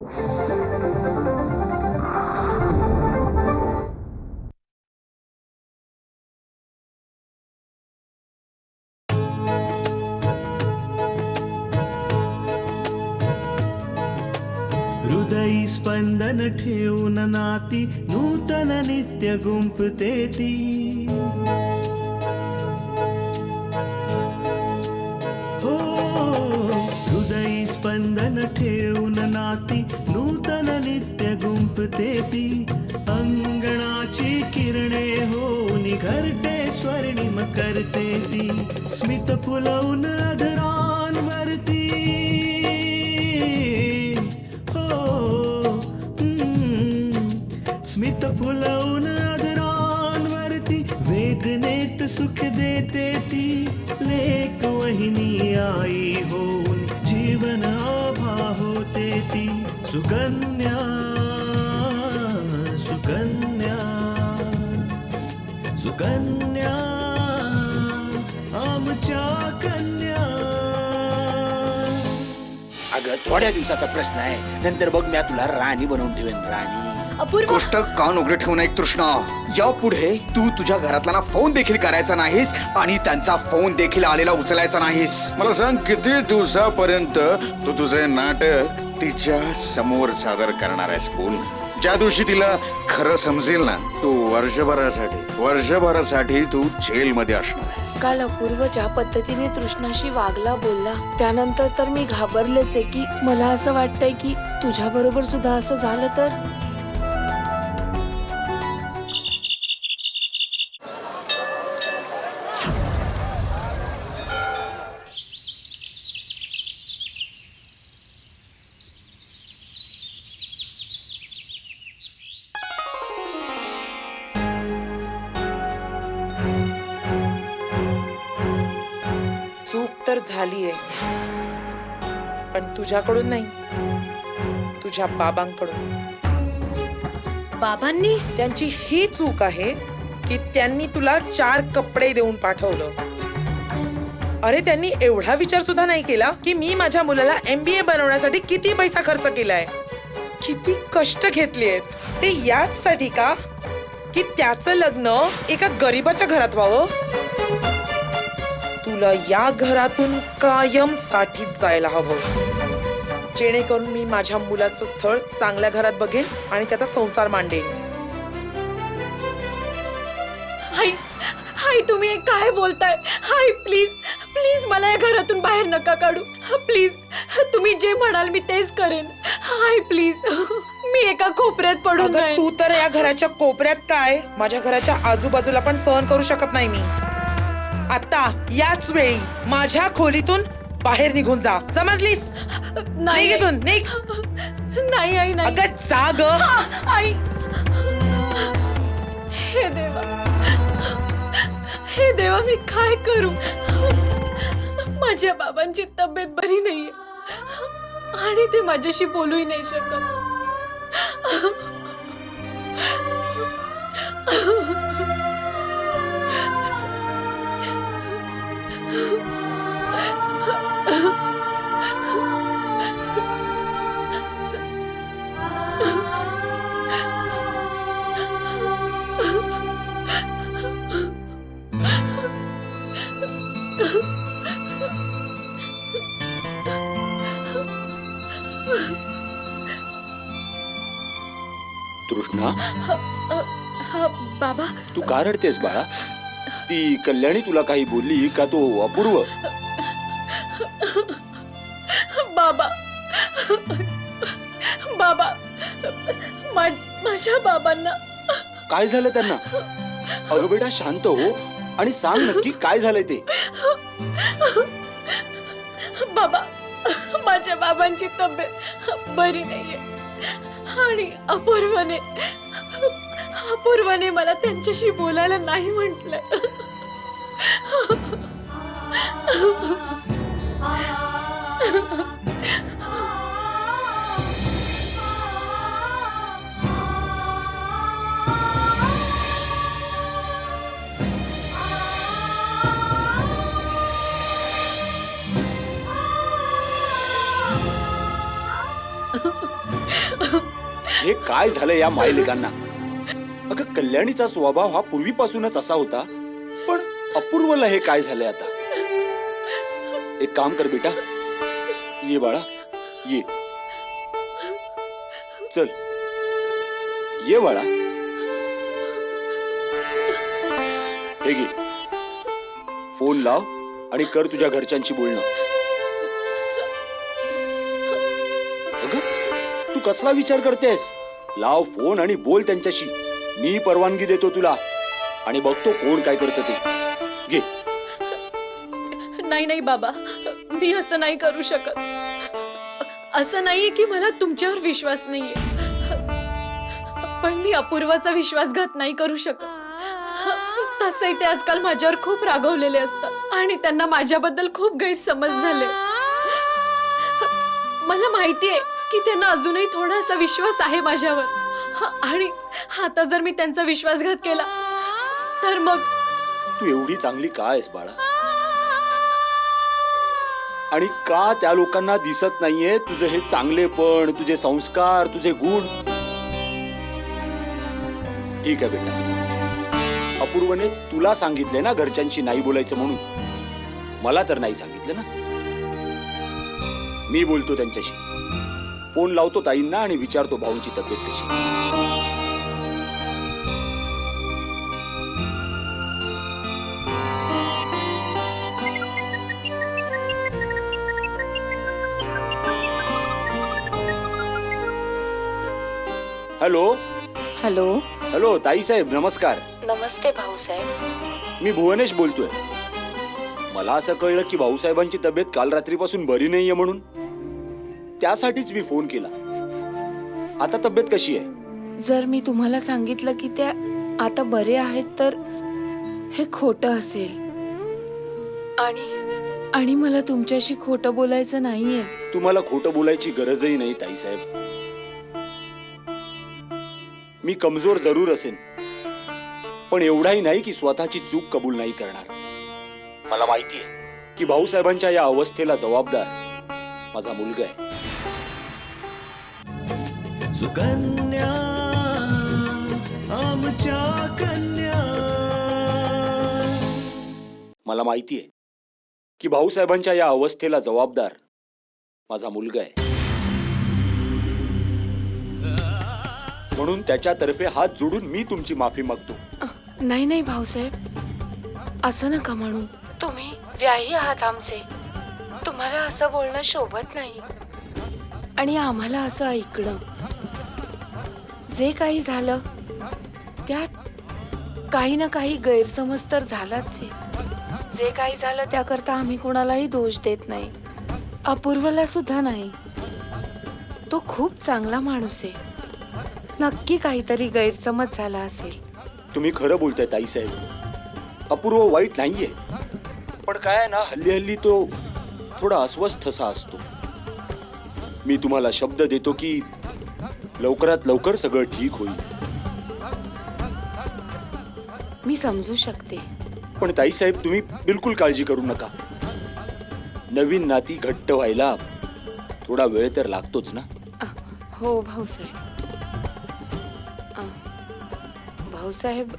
हृदयी स्पंदन ठेवून नाती नूतन नित्य गुंफते ती. हो हृदयी स्पंदन ठेवून नाती नूतन नित्य गुंफते ती. अंगणाची किरणे होऊन घरटे स्वर्णिम करते ती. स्मित फुलवून अधरांवरती स्मित फुलवून अधरांवरती वेदनेत सुख देते ती. लेक वहिनी आई होऊन जीवन आभा होते ती. सुकन्या सुकन्या सुकन्या आमच्या कन्या. अगं थोड्या दिवसाचा प्रश्न आहे, नंतर बघ मी तुला राणी बनवून ठेवेन. राणी गोष्ट कान उघडे ठेवून ऐक तृष्णा. यापुढे तू तुझ्या घरातल्यांना फोन देखील करायचा नाहीस आणि त्यांचा फोन देखील आलेला उचलायचा नाहीस. मला सांग, किती दिवसापर्यंत तू तुझे नाटक तिच्या समोर सादर करणार आहेस? बोल. ज्या दिवशी तिला खरं समजेल ना, तू वर्षभरासाठी तू जेलमध्ये असणार आहेस. काल अपूर्व ज्या पद्धतीने तृष्णाशी वागला बोलला त्यानंतर तर मी घाबरलेच आहे की मला असं वाटतंय की तुझ्या बरोबर सुद्धा असं झालं तर. चूक तर झालीये, पण तुझ्याकडून नाही, तुझ्या बाबांकडून. बाबांनी? त्यांची ही चूक आहे की त्यांनी तुला 4 कपडे देऊन पाठवलं. अरे त्यांनी एवढा विचार सुद्धा नाही केला की मी माझ्या मुलाला MBA बनवण्यासाठी किती पैसा खर्च केलाय, किती कष्ट घेतलीयेत. ते याचसाठी का की त्याचं लग्न एका गरीबाच्या घरात व्हावं. तुला या घरातून कायम साठी जायला हवं, जेणेकरून मी माझ्या मुलाचं स्थळ चांगल्या घरात बघेन आणि त्याचा संसार मांडेन. आई आई तुम्ही काय बोलताय? आई प्लीज प्लीज मला या घरातून बाहेर नका काढू. प्लीज तुम्ही जे म्हणाल मी तेच करेन. आई प्लीज मी एका कोपऱ्यात पडून अगं तू तर या घराच्या कोपऱ्यात काय, माझ्या घराच्या आजूबाजूला पण सहन करू शकत नाही मी. आता याच वेळी माझ्या खोलीतून बाहेर निघून जा, समजलीस? नाही इथून निघ. नाही आई नाही. अगं जा ग. आई हे देवा, हे देवा मी काय करू. माझ्या बाबांची तब्येत बरी नाहीये आणि ते माझ्याशी बोलूही नाही शकत. तृष्णा, बाबा तू का रडतेस बाळा? ती कल्याणी तुला काही बोलली का? तो अपूर्व? बाबा बाबा माझ्या बाबांना काय झालं त्यांना? अगं बेटा शांत हो आणि सांग नक्की काय झालंय ते. बाबा माझ्या बाबांची तब्येत बरी नाहीये आणि अपूर्वने मला त्यांच्याशी बोलायला नाही म्हटलंय. हे काय झालं या मायलेकांना? अगं कल्याणीचा स्वभाव हा पूर्वीपासूनच असा होता, पण अपूर्वला हे काय झालंय आता? एक काम कर बेटा, ये बाळा ये, चल ये बाळा, हे घे फोन लाव आणि कर तुझ्या घरच्यांशी बोलणं. अगं तू कसला विचार करतेस? लाव फोन आणि बोल त्यांच्याशी. मी परवानगी देतो तुला आणि बघतो कोण काय करतं ते. घे. नाही नाही बाबा, मी असं नाही करू शकत. असं नाहीये की मला तुमच्यावर विश्वास नाहीये, पण मी अपूर्वाचा विश्वासघात नाही करू शकत. तसंही ते आजकाल माझ्यावर खूप रागवलेले असतात आणि त्यांना माझ्याबद्दल खूप गैरसमज झाले. मला माहितीये की त्यांना अजूनही थोडासा विश्वास आहे माझ्यावर, आणि आता जर मी त्यांचा विश्वासघात केला तर मग. तू एवढी चांगली का आहेस बाळा? आणि का त्या लोकांना दिसत नाहीये तुझं हे चांगलेपण, तुझे संस्कार, तुझे गुण? ठीक आहे बेटा, अपूर्वने तुला सांगितले ना घरच्यांशी नाही बोलायचं म्हणून. मला तर नाही सांगितलं ना. मी बोलतो त्यांच्याशी, फोन लावतो ताईंना आणि विचारतो भाऊंची तब्येत कशी. Hello hello. हॅलो ताई साहेब, नमस्कार. नमस्ते भाऊसाहेब. मी भुवनेश बोलतोय. मला असं कळलं की भाऊसाहेबांची तब्येत काल रात्रीपासून बरी नाहीये म्हणून. त्यासाठीच मी फोन केला. आता तब्येत कशी आहे? जर मी तुम्हाला सांगितलं की त्या आता बरे आहेत तर हे खोटं असेल, आणि मला तुमच्याशी खोटं बोलायचं नाहीये. तुम्हाला खोटं बोलायची गरजही नाही ताई साहेब. मी कमजोर जरूर असेन, पण एवढाही नाही की स्वतःची चूक कबूल नाही करणार. मला माहितीये की भाऊसाहेबांच्या या अवस्थेला जबाबदार माझा मुलगा आहे. सुकन्या आमच्या कन्या. मला माहितीये की भाऊसाहेबांच्या या अवस्थेला जबाबदार माझा मुलगा आहे. म्हणून त्याच्यातर्फे हात जोडून मी तुमची माफी मागतो. नाही नाही भाऊसाहेब, असं नका म्हणू. तुम्ही व्याही आहात आमचे. तुम्हाला असं बोलणं शोभत नाही, आणि आम्हाला असं ऐकणं. जे काही झालं त्यात काही ना काही गैरसमज तर झालाच आहे. जे काही झालं त्याकरता आम्ही कुणालाही दोष देत नाही, अपूर्वला सुद्धा नाही. तो खूप चांगला माणूस आहे. नक्की काहीतरी गैरसमज झाला असेल. तुम्ही खरं बोलताय ताई साहेब. अपूर्व वाईट नाहीये, पण काय आहे ना, हल्ली हल्ली तो थोडा अस्वस्थ असतो. मी तुम्हाला शब्द देतो की लवकरात लवकर सगळं ठीक होईल. मी समजू शकते. पण ताई साहेब तुम्ही बिलकुल काळजी करू नका. नवीन नाती घट्ट व्हायला थोडा वेळ तर लागतोच ना. हो भाऊसाहेब. भाऊसाहेब,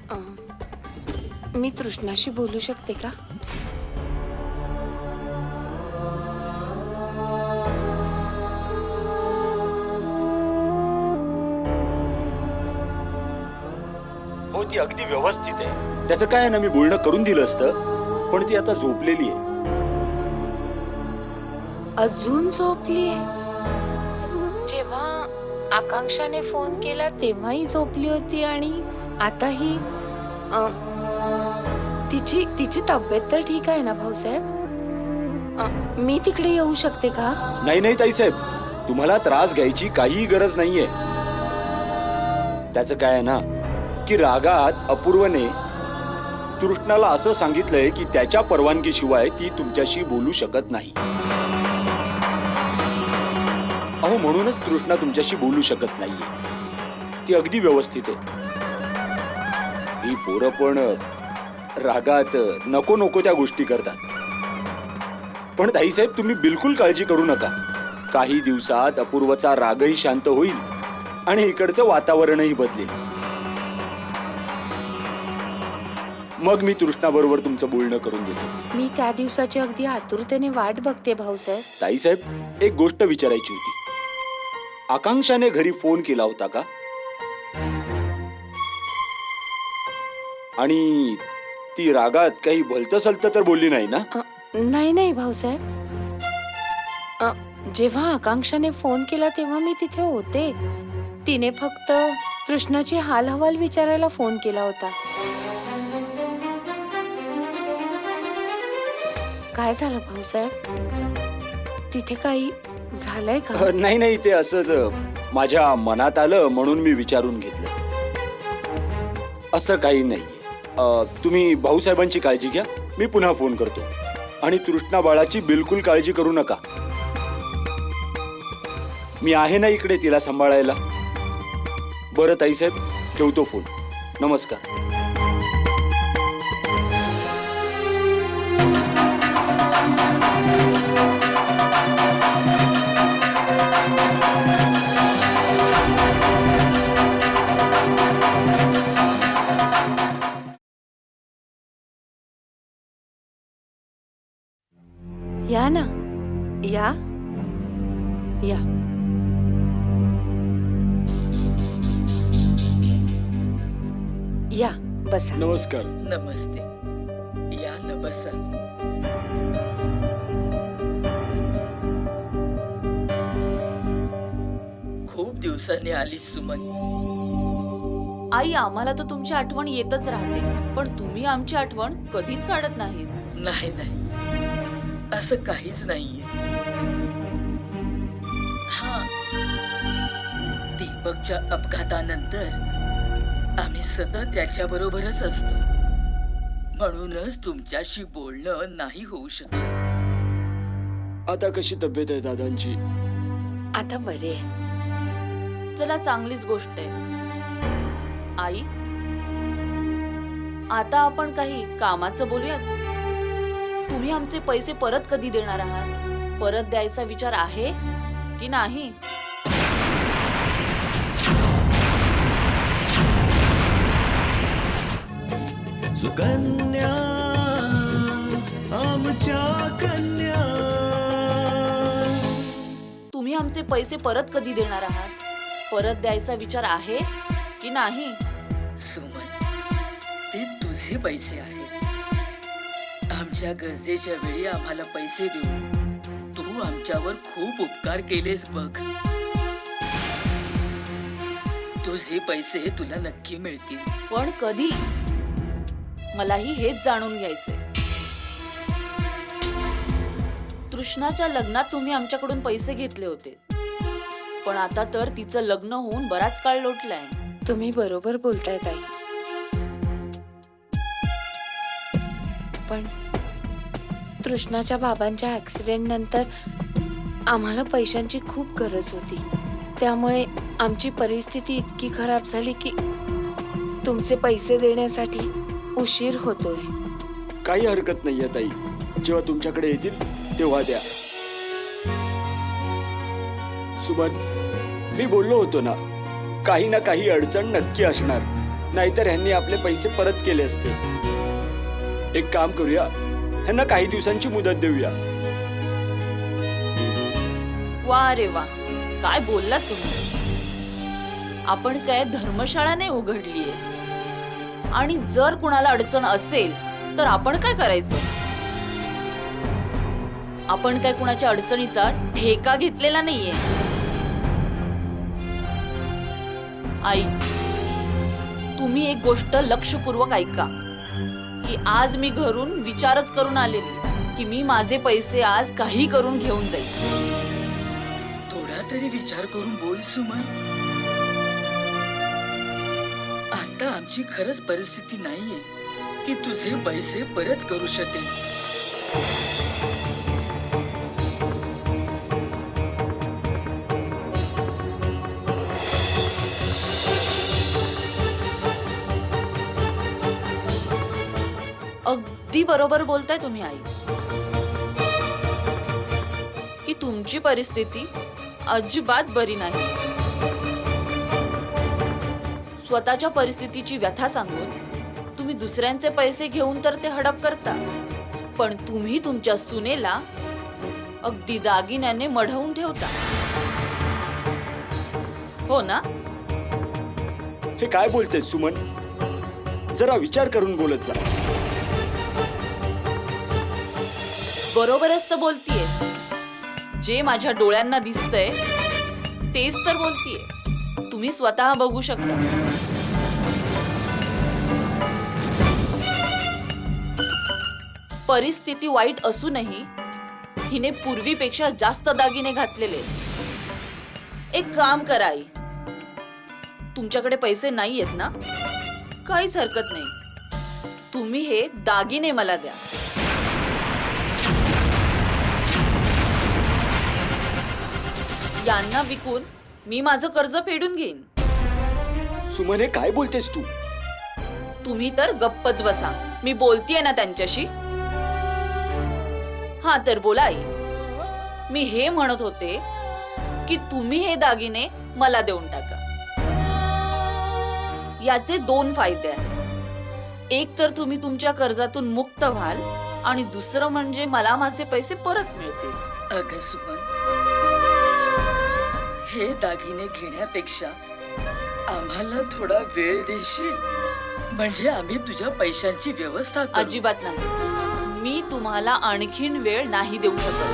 मी तृष्णाशी बोलू शकते का? हो, ती अगदी व्यवस्थित आहे. त्याचं काय आहे ना, मी बोलणं करून दिलं असतं, पण ती आता झोपलेली आहे. अजून झोपलीये? जेव्हा आकांक्षाने फोन केला तेव्हाही झोपली होती, आणि आताही. तिची तब्येत तर ठीक आहे ना भाऊसाहेब? मी तिकडे येऊ शकते का? नाही नाही ताई साहेब, तुम्हाला त्रास घ्यायची काहीही गरज नाहीये. त्याचं काय आहे ना की रागात अपूर्वने तृष्णाला असं सांगितलंय की त्याच्या परवानगीशिवाय ती तुमच्याशी बोलू शकत नाही. अहो, म्हणूनच तृष्णा तुमच्याशी बोलू शकत नाहीये. ती अगदी व्यवस्थित आहे. ही पोरं पण रागात नको नको त्या गोष्टी करतात. पण ताईसाहेब तुम्ही बिलकुल काळजी करू नका. काही दिवसात अपूर्वचा रागही शांत होईल आणि इकडचं वातावरणही बदलेल. मग मी तृष्णाबरोबर तुमचं बोलणं करून देतो. मी त्या दिवसाची अगदी आतुरतेने वाट बघते भाऊसाहेब. ताईसाहेब, एक गोष्ट विचारायची होती. आकांक्षाने घरी फोन केला होता का? आणि ती रागात काही भलतं सलतं तर बोलली नाही ना? नाही नाही भाऊसाहेब. जेव्हा आकांक्षाने फोन केला तेव्हा मी तिथे होते. तिने फक्त कृष्णाची हालहवाल विचारायला फोन केला होता. काय झालं भाऊसाहेब? तिथे काही झालंय का? नाही नाही, ते असंच माझ्या मनात आलं म्हणून मी विचारून घेतलं. असं काही नाहीये. तुम्ही भाऊसाहेबांची काळजी घ्या. मी पुन्हा फोन करतो. आणि तृष्णा बाळाची बिलकुल काळजी करू नका. मी आहे ना इकडे तिला सांभाळायला. बरं ताईसाहेब, ठेवतो फोन. नमस्कार. या ना, या या. या बसा. नमस्कार. नमस्ते. या न बसा. खूप दिवसांनी आलीस सुमन. आई, आम्हाला तर तुमची आठवण येतच राहते, पण तुम्ही आमची आठवण कधीच काढत नाहीत. नाही नाही, असं काहीच नाहीये. हा, दीपकच्या अपघातानंतर आम्ही सतत त्याच्याबरोबरच असतो, म्हणूनच तुमच्याशी बोलणं नाही होऊ शकलं. आता कशी तब्येत आहे दादांची? आता बरे आहे. चला, चांगलीच गोष्ट आहे. आई, आता आपण काही कामाचं बोलूयात. तुम्ही आमचे पैसे परत कधी देणार आहात? परत द्यायचा विचार आहे की नाही? सुकन्या आमच्या कन्या. तुम्ही आमचे पैसे परत कधी देणार आहात? परत द्यायचा विचार आहे की नाही? सुमन, ते तुझे पैसे आहेत. आमच्या गरजेच्या वेळी आम्हाला पैसे देऊन तू आमच्यावर खूप उपकार केलेस बघ. तुझे पैसे तुला नक्की मिळतील. पण कधी? मलाही हेच जाणून घ्यायचंय. तृष्णाच्या लग्नात तुम्ही आमच्याकडून पैसे घेतले होते, पण आता तर तिचं लग्न होऊन बराच काळ लोटलाय. तुम्ही बरोबर बोलताय ताई. पण तृष्णाच्या बाबांच्या ऍक्सिडेंट नंतर आम्हाला पैशांची खूप गरज होती. त्यामुळे आमची परिस्थिती इतकी खराब झाली की तुमचे पैसे देण्यासाठी उशीर होतोय. काही हरकत नाहीये ताई. जेव्हा तुमच्याकडे येतील तेव्हा द्या. सुमन, मी बोललो होतो ना, काही ना काही अडचण नक्की असणार. नाहीतर ह्यांनी आपले पैसे परत केले असते. एक काम करूया, ह्यांना काही दिवसांची मुदत देऊया. वा रे वा, काय बोललात तुम्ही. आपण काय धर्मशाळा नाही उघडलीये. आणि जर कुणाला अडचण असेल तर आपण काय करायचं? आपण काय कुणाच्या अडचणीचा ठेका घेतलेला नाहीये. आई, तुम्ही एक गोष्ट लक्षपूर्वक ऐका की आज मी घरून विचारच करून आलेली की मी माझे पैसे आज काही करून घेऊन जाईल. थोडा तरी विचार करून बोल सुमन. आता आमची खरंच परिस्थिती नाहीये की तुझे पैसे परत करू शकेल. अगदी बरोबर बोलताय तुम्ही आई. की तुमची परिस्थिती अजिबात बरी नाही. स्वतःच्या परिस्थितीची व्यथा सांगून तुम्ही दुसऱ्यांचे पैसे घेऊन तर ते हडप करता, पण तुम्ही तुमच्या सुनेला अगदी दागिन्याने मढवून ठेवता, हो ना? हे काय बोलतेस सुमन? जरा विचार करून बोलत जा. बरोबरच तर बोलतीये. जे माझ्या डोळ्यांना दिसतंय तेच तर बोलतीये. तुम्ही स्वतः बघू शकता. परिस्थिती वाईट असूनही हिने पूर्वीपेक्षा जास्त दागिने घातलेले. एक काम करा आई, तुमच्याकडे पैसे नाहीयेत ना? काहीच हरकत नाही. तुम्ही हे दागिने मला द्या. यांना विकून मी माझं कर्ज फेडून घेईन. सुमन, हे काय बोलतेस तू? तुम्ही तर गप्पच बसा. मी बोलतीये ना त्यांच्याशी. हा तर बोला आई. मी हे म्हणत होते की तुम्ही हे दागिने मला देऊन टाका. याचे 2 फायदे आहेत. एक तर तुम्ही तुमच्या कर्जातून मुक्त व्हाल आणि दुसरं म्हणजे मला माझे पैसे परत मिळतील. अगं सुमन, हे दागिने घेण्यापेक्षा आम्हाला थोडा वेळ देशील, म्हणजे आम्ही तुझ्या पैशांची व्यवस्था करू. अजिबात नाही. मी तुम्हाला आणखीन वेळ नाही देऊ शकत.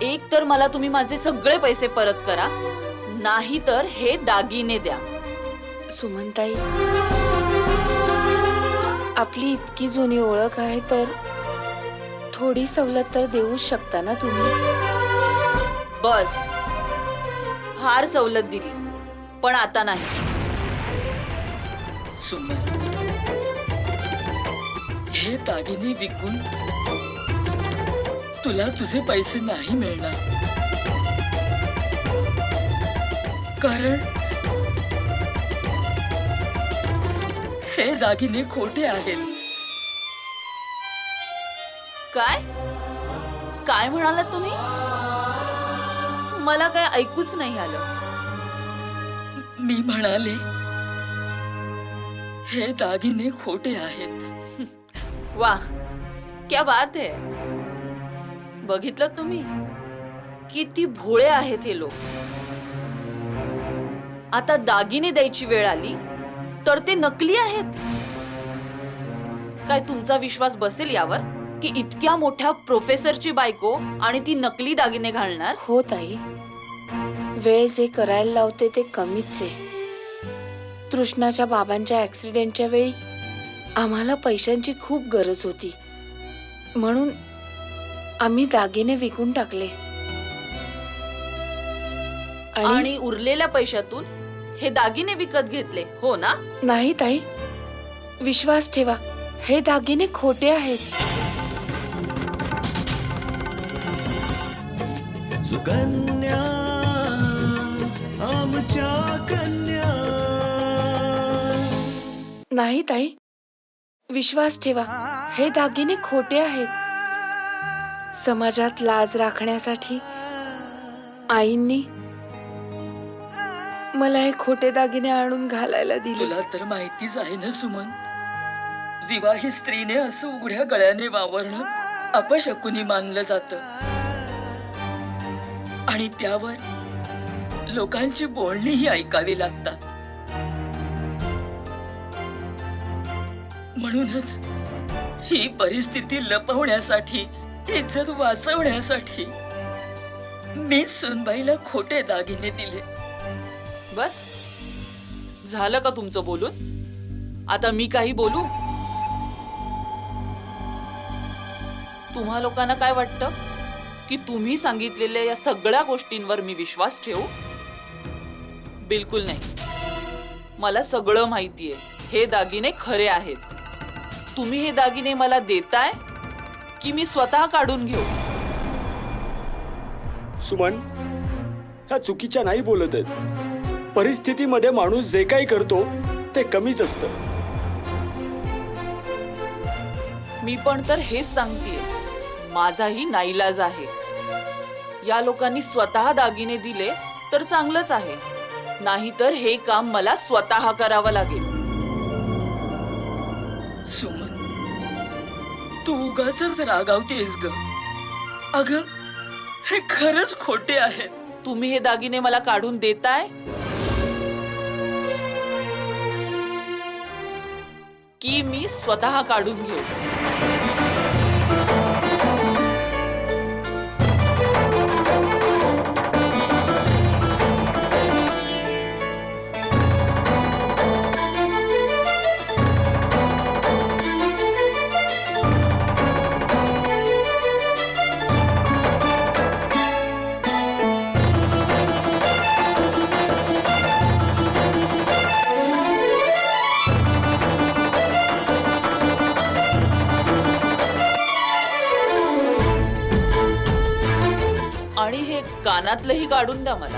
एक तर मला तुम्ही माझे सगळे पैसे परत करा, नाही तर हे दागिने द्या. सुमनताई, आपली इतकी जुनी ओळख आहे तर थोडी सवलत तर देऊच शकता ना तुम्ही. बस, फार सवलत दिली, पण आता नाही. सुमन, हे दागिने विकून तुला तुझे पैसे नाही मिळणार, कारण हे दागिने खोटे आहेत. काय काय म्हणालात तुम्ही? मला काय ऐकूच नाही आलं. मी म्हणाले, हे दागिने खोटे आहेत. वाह, क्या बात है. बघितलं तुम्ही किती भोळे आहेत हे लोक. आता दागिने द्यायची वेळ आली तर ते नकली आहेत. काय तुमचा विश्वास बसेल यावर की इतक्या मोठ्या प्रोफेसरची बायको आणि ती नकली दागिने घालणार? हो ताई, वेळ जे करायला लावते ते कमीच आहे. तृष्णाच्या बाबांच्या ऍक्सिडेंटच्या वेळी आम्हाला पैशांची खूप गरज होती, म्हणून आम्ही दागिने विकून टाकले. आणि उरलेल्या पैशातून हे दागिने विकत घेतले, हो ना? नाही ताई, विश्वास ठेवा, हे दागिने खोटे आहेत. सुकन्या आमच्या कन्या. नाही ताई, विश्वास ठेवा, हे दागिने खोटे आहेत. समाजात लाज राखण्यासाठी आईंनी मला हे खोटे दागिने आणून घालायला दिले. तुला तर माहितीच आहे ना सुमन, विवाहित स्त्रीने असं उघड्या गळ्याने वावरणं अपशकुनी मानलं जातं, आणि त्यावर लोकांची बोलणीही ऐकावी लागतात. म्हणूनच ही परिस्थिती लपवण्यासाठी, इज्जत वाचवण्यासाठी मी सुनबाईला खोटे दागिने दिले. बस झालं का तुमचं बोलून? आता मी काही बोलू? तुम्हा लोकांना काय वाटतं की तुम्ही सांगितलेल्या या सगळ्या गोष्टींवर मी विश्वास ठेवू? बिलकुल नाही. मला सगळं माहितीये, हे दागिने खरे आहेत. तुम्ही हे दागिने मला देताय की मी स्वतः काढून घेऊ? सुमन, ह्या चुकीच्या नाही बोलत आहेत. परिस्थितीमध्ये माणूस जे काही करतो ते कमीच असतं. मी पण तर हेच सांगतेय, माझाही नाईलाज आहे. या लोकांनी स्वतः दागिने दिले तर चांगलंच आहे, नाहीतर हे काम मला स्वतः करावं लागेल. सुमन, तू उगाचच रागावतेस ग. अगं, हे खरंच खोटे आहे. तुम्ही हे दागिने मला काढून देताय की मी स्वतः काढून घेऊ? आणि हे कानातलंही काढून द्या मला.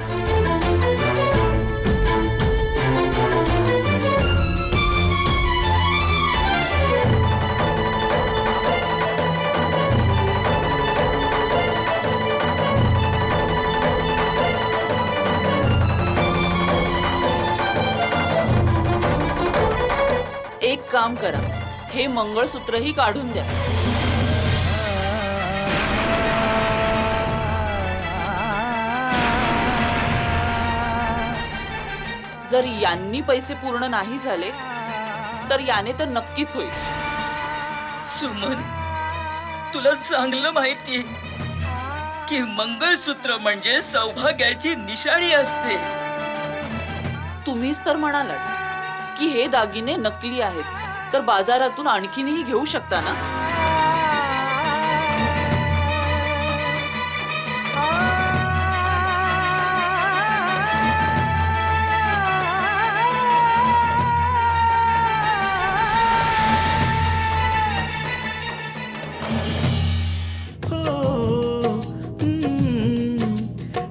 एक काम करा, हे मंगळसूत्रही काढून द्या. जर यांनी पैसे पूर्ण नाही झाले तर याने तर नक्कीच होईल. सुमन, तुला चांगलं माहितीये की मंगळसूत्र म्हणजे सौभाग्याची निशाणी असते. तुम्हीच तर म्हणालात की हे दागिने नकली आहेत, तर बाजारातून आणखीनही घेऊ शकता ना.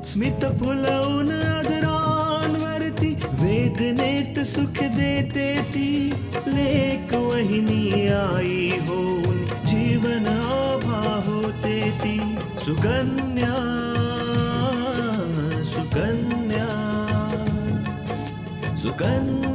स्मित फुलवून आदरांवरती वेदनेत सुख देते ती लेक वहिनी आई होऊन जीवन आभा होते ती सुकन्या सुकन्या सुकन्या